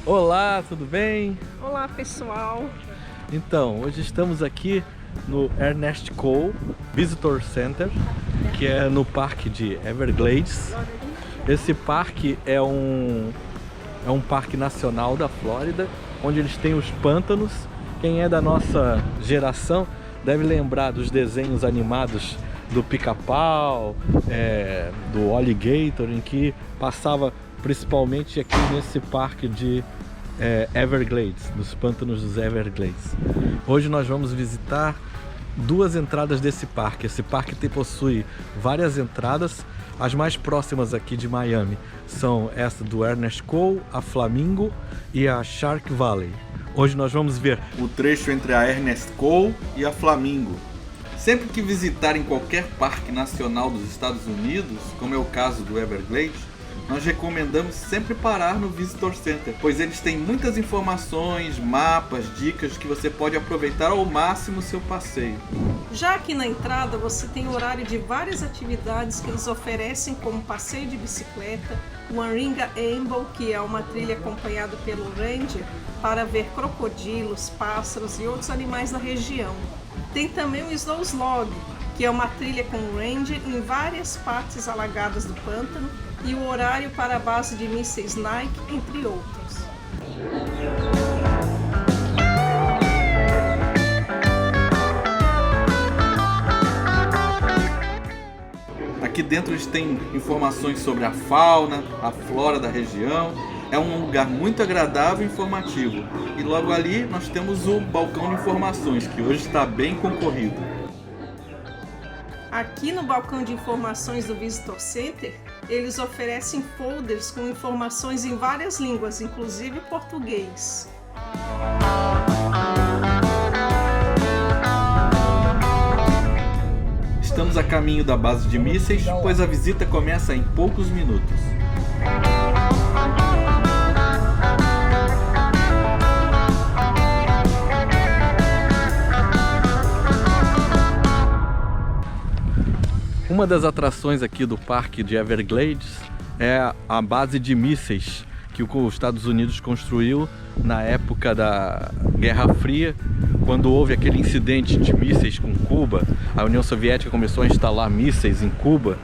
Olá, tudo bem? Olá pessoal! Então, hoje estamos aqui no Ernest Cole Visitor Center, que é no parque de Everglades. Esse parque é um parque nacional da Flórida, onde eles têm os pântanos. Quem é da nossa geração deve lembrar dos desenhos animados do Pica-Pau, do Alligator, em que passava principalmente aqui nesse parque de Everglades, dos pântanos dos Everglades. Hoje nós vamos visitar duas entradas desse parque. Esse parque possui várias entradas. As mais próximas aqui de Miami são essa do Ernest Cole, a Flamingo e a Shark Valley. Hoje nós vamos ver o trecho entre a Ernest Cole e a Flamingo. Sempre que visitarem qualquer parque nacional dos Estados Unidos, como é o caso do Everglades, nós recomendamos sempre parar no Visitor Center, pois eles têm muitas informações, mapas, dicas que você pode aproveitar ao máximo o seu passeio. Já aqui na entrada você tem horário de várias atividades que eles oferecem, como passeio de bicicleta, o Warringah Amble, que é uma trilha acompanhada pelo Ranger para ver crocodilos, pássaros e outros animais da região. Tem também o Snow's Log, que é uma trilha com o Ranger em várias partes alagadas do pântano, e o horário para a base de mísseis Nike, entre outros. Aqui dentro eles têm informações sobre a fauna, a flora da região. É um lugar muito agradável e informativo. E logo ali nós temos o balcão de informações, que hoje está bem concorrido. Aqui no balcão de informações do Visitor Center, eles oferecem folders com informações em várias línguas, inclusive português. Estamos a caminho da base de mísseis, pois a visita começa em poucos minutos. Uma das atrações aqui do parque de Everglades é a base de mísseis que os Estados Unidos construiu na época da Guerra Fria, quando houve aquele incidente de mísseis com Cuba. A União Soviética começou a instalar mísseis em Cuba.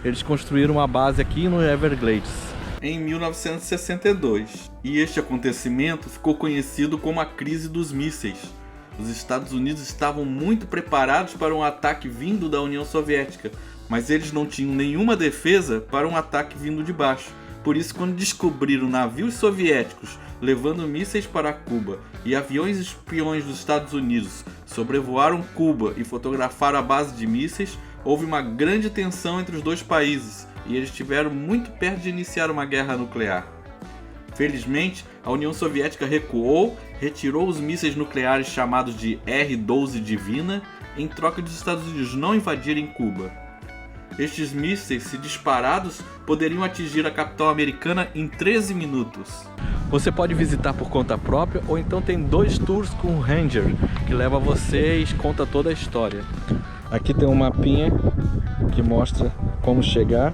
Eles construíram uma base aqui no Everglades em 1962, e este acontecimento ficou conhecido como a crise dos mísseis. Os Estados Unidos estavam muito preparados para um ataque vindo da União Soviética, mas eles não tinham nenhuma defesa para um ataque vindo de baixo. Por isso, quando descobriram navios soviéticos levando mísseis para Cuba e aviões espiões dos Estados Unidos sobrevoaram Cuba e fotografaram a base de mísseis, houve uma grande tensão entre os dois países e eles estiveram muito perto de iniciar uma guerra nuclear. Felizmente, a União Soviética recuou, retirou os mísseis nucleares chamados de R-12 Divina, em troca dos Estados Unidos não invadirem Cuba. Estes mísseis, se disparados, poderiam atingir a capital americana em 13 minutos. Você pode visitar por conta própria, ou então tem 2 tours com o Ranger, que leva você e conta toda a história. Aqui tem um mapinha que mostra como chegar.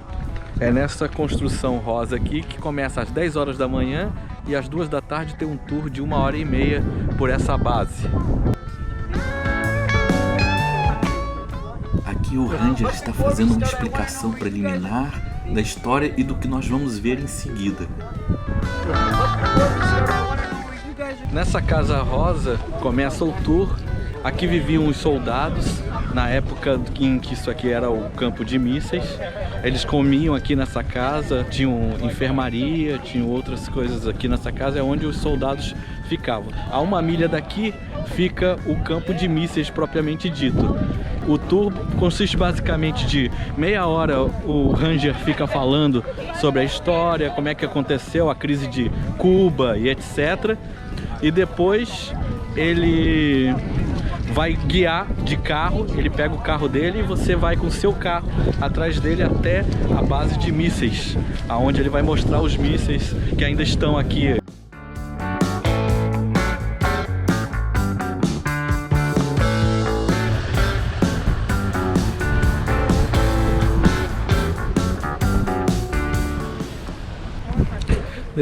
É nessa construção rosa aqui que começa às 10 horas da manhã e às 2 da tarde tem um tour de 1h30 por essa base. Aqui o Ranger está fazendo uma explicação preliminar da história e do que nós vamos ver em seguida. Nessa casa rosa começa o tour. Aqui viviam os soldados na época em que isso aqui era o campo de mísseis. Eles comiam aqui nessa casa, tinham enfermaria, tinham outras coisas aqui nessa casa, é onde os soldados ficavam. A 1 milha daqui fica o campo de mísseis propriamente dito. O tour consiste basicamente de meia hora, o Ranger fica falando sobre a história, como é que aconteceu a crise de Cuba e etc. E depois ele vai guiar de carro, ele pega o carro dele e você vai com o seu carro atrás dele até a base de mísseis, aonde ele vai mostrar os mísseis que ainda estão aqui.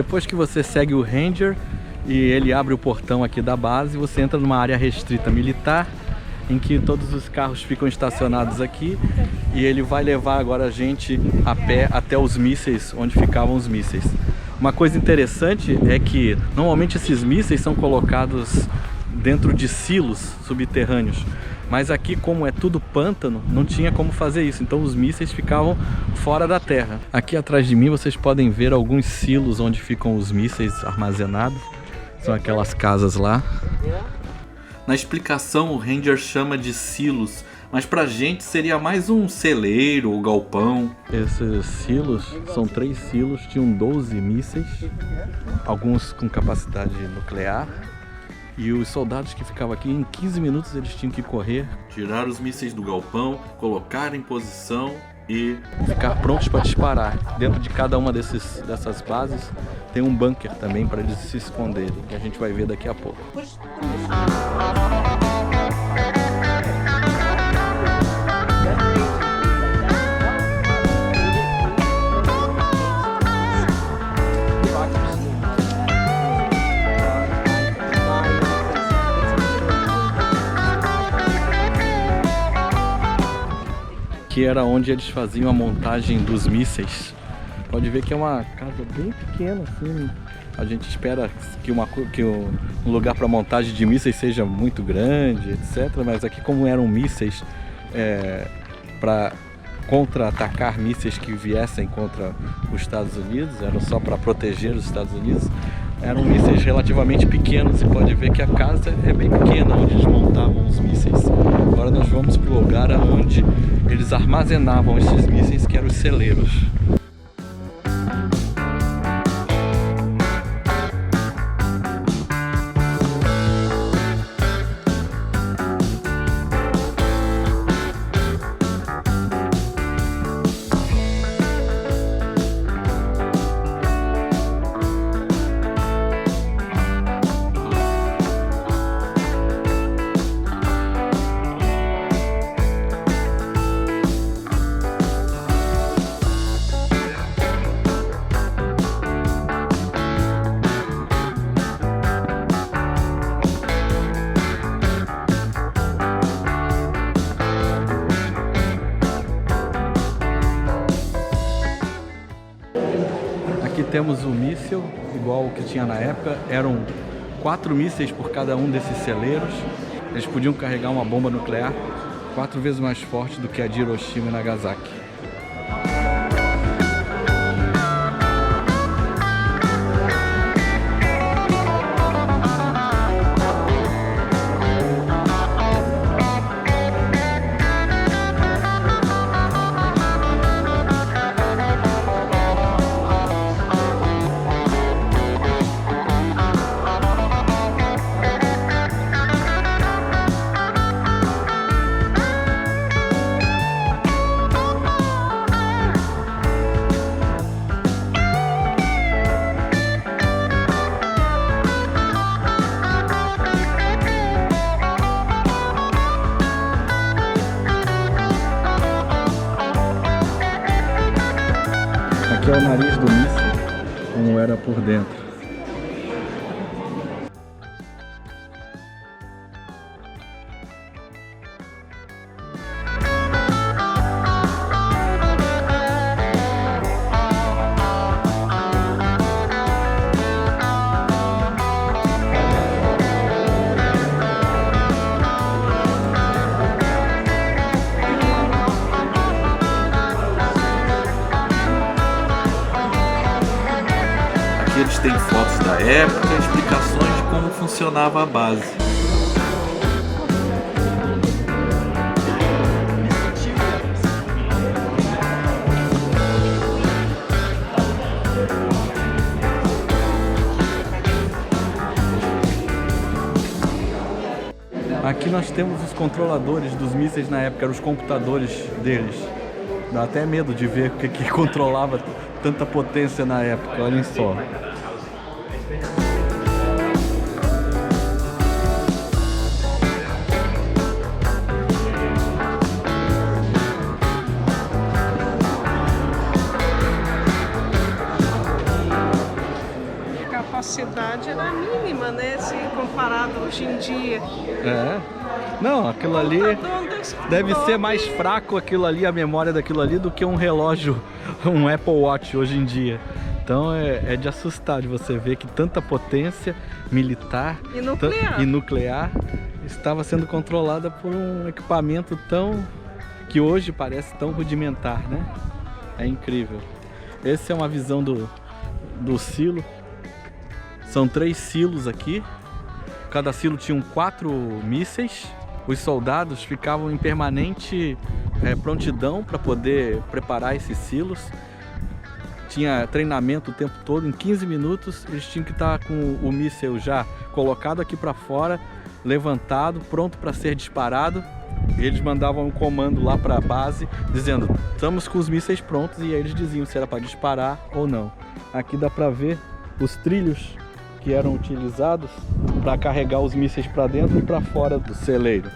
Depois que você segue o Ranger e ele abre o portão aqui da base, você entra numa área restrita militar, em que todos os carros ficam estacionados aqui, e ele vai levar agora a gente a pé até os mísseis, onde ficavam os mísseis. Uma coisa interessante é que normalmente esses mísseis são colocados dentro de silos subterrâneos, mas aqui, como é tudo pântano, não tinha como fazer isso, então os mísseis ficavam fora da terra. Aqui atrás de mim vocês podem ver alguns silos onde ficam os mísseis armazenados, são aquelas casas lá. Na explicação, o Ranger chama de silos, mas pra gente seria mais um celeiro ou galpão. Esses silos, são 3 silos, tinham 12 mísseis, alguns com capacidade nuclear. E os soldados que ficavam aqui, em 15 minutos eles tinham que correr, tirar os mísseis do galpão, colocar em posição e ficar prontos para disparar. Dentro de cada uma dessas bases tem um bunker também para eles se esconderem, que a gente vai ver daqui a pouco. Que era onde eles faziam a montagem dos mísseis. Pode ver que é uma casa bem pequena, assim. A gente espera que um lugar para montagem de mísseis seja muito grande, etc. Mas aqui, como eram mísseis para contra-atacar mísseis que viessem contra os Estados Unidos, eram só para proteger os Estados Unidos, eram mísseis relativamente pequenos, e pode ver que a casa é bem pequena onde eles montavam os mísseis. Agora nós vamos para o lugar onde eles armazenavam esses mísseis, que eram os celeiros. Aqui temos o míssil, igual o que tinha na época. Eram 4 mísseis por cada um desses celeiros. Eles podiam carregar uma bomba nuclear 4 vezes mais forte do que a de Hiroshima e Nagasaki. Aqui é o nariz do míssil, como era por dentro. Eles têm fotos da época e explicações de como funcionava a base. Aqui nós temos os controladores dos mísseis na época, eram os computadores deles. Dá até medo de ver o que controlava tanta potência na época, olhem só. capacidade era mínima, né? Se comparado hoje em dia. É. Não, aquilo ali deve ser mais fraco aquilo ali, a memória daquilo ali, do que um relógio, um Apple Watch hoje em dia. Então é de assustar de você ver que tanta potência militar E nuclear estava sendo controlada por um equipamento que hoje parece tão rudimentar, né? É incrível. Essa é uma visão do silo. São 3 silos aqui. Cada silo tinha 4 mísseis. Os soldados ficavam em permanente prontidão para poder preparar esses silos. Tinha treinamento o tempo todo. Em 15 minutos eles tinham que estar com o míssil já colocado aqui para fora, levantado, pronto para ser disparado. E eles mandavam um comando lá para a base dizendo: estamos com os mísseis prontos, e aí eles diziam se era para disparar ou não. Aqui dá para ver os trilhos que eram utilizados para carregar os mísseis para dentro e para fora do celeiro.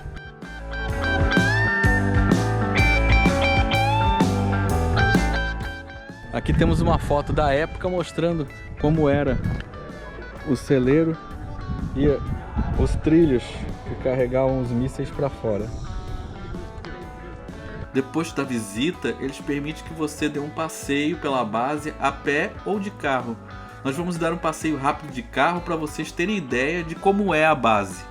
Aqui temos uma foto da época mostrando como era o celeiro e os trilhos que carregavam os mísseis para fora. Depois da visita, eles permitem que você dê um passeio pela base a pé ou de carro. Nós vamos dar um passeio rápido de carro para vocês terem ideia de como é a base.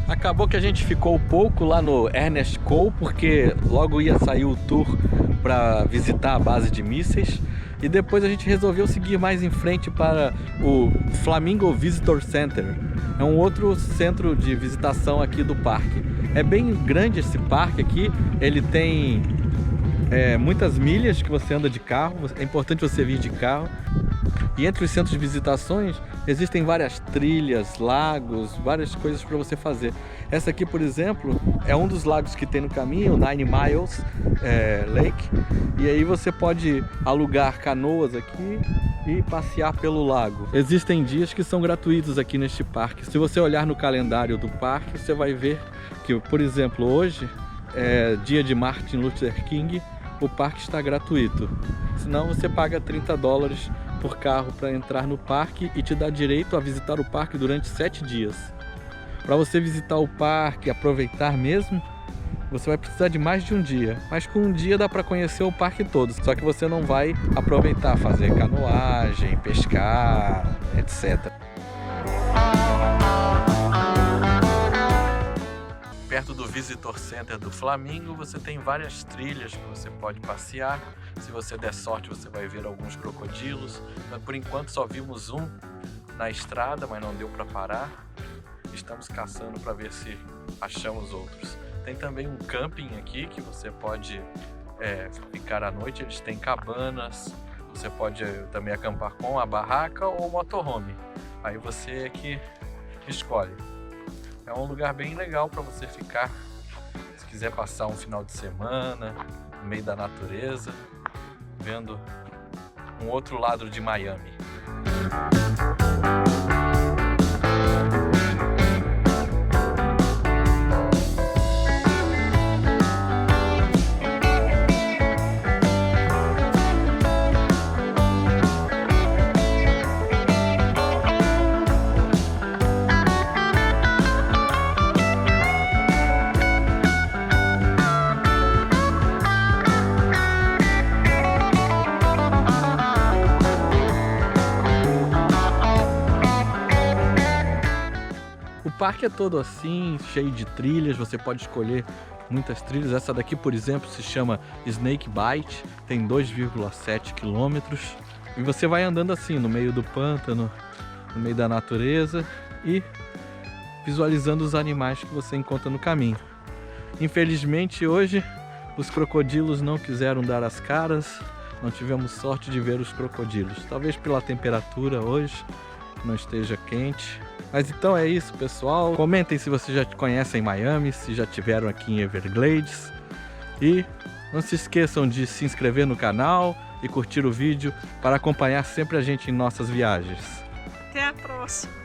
Acabou que a gente ficou pouco lá no Ernest Cole, porque logo ia sair o tour para visitar a base de mísseis. E depois a gente resolveu seguir mais em frente para o Flamingo Visitor Center. É um outro centro de visitação aqui do parque. É bem grande esse parque aqui, ele tem muitas milhas que você anda de carro, é importante você vir de carro. E entre os centros de visitações existem várias trilhas, lagos, várias coisas para você fazer. Essa aqui, por exemplo, é um dos lagos que tem no caminho, o 9 Miles Lake. E aí você pode alugar canoas aqui e passear pelo lago. Existem dias que são gratuitos aqui neste parque. Se você olhar no calendário do parque, você vai ver que, por exemplo, hoje é dia de Martin Luther King, o parque está gratuito. Senão você paga $30 por carro para entrar no parque e te dá direito a visitar o parque durante 7 dias. Para você visitar o parque e aproveitar mesmo, você vai precisar de mais de um dia. Mas com um dia dá para conhecer o parque todo. Só que você não vai aproveitar, fazer canoagem, pescar, etc. Perto do Visitor Center do Flamingo, você tem várias trilhas que você pode passear. Se você der sorte, você vai ver alguns crocodilos. Mas por enquanto só vimos um na estrada, mas não deu para parar. Estamos caçando para ver se achamos outros. Tem também um camping aqui que você pode ficar à noite. Eles têm cabanas. Você pode também acampar com a barraca ou motorhome. Aí você é que escolhe. É um lugar bem legal para você ficar, se quiser passar um final de semana no meio da natureza, vendo um outro lado de Miami. parque é todo assim, cheio de trilhas, você pode escolher muitas trilhas. Essa daqui, por exemplo, se chama Snake Bite, tem 2,7 quilômetros. E você vai andando assim, no meio do pântano, no meio da natureza e visualizando os animais que você encontra no caminho. Infelizmente hoje os crocodilos não quiseram dar as caras, não tivemos sorte de ver os crocodilos. Talvez pela temperatura hoje não esteja quente. Mas então é isso, pessoal. Comentem se vocês já conhecem Miami, se já estiveram aqui em Everglades. E não se esqueçam de se inscrever no canal e curtir o vídeo para acompanhar sempre a gente em nossas viagens. Até a próxima!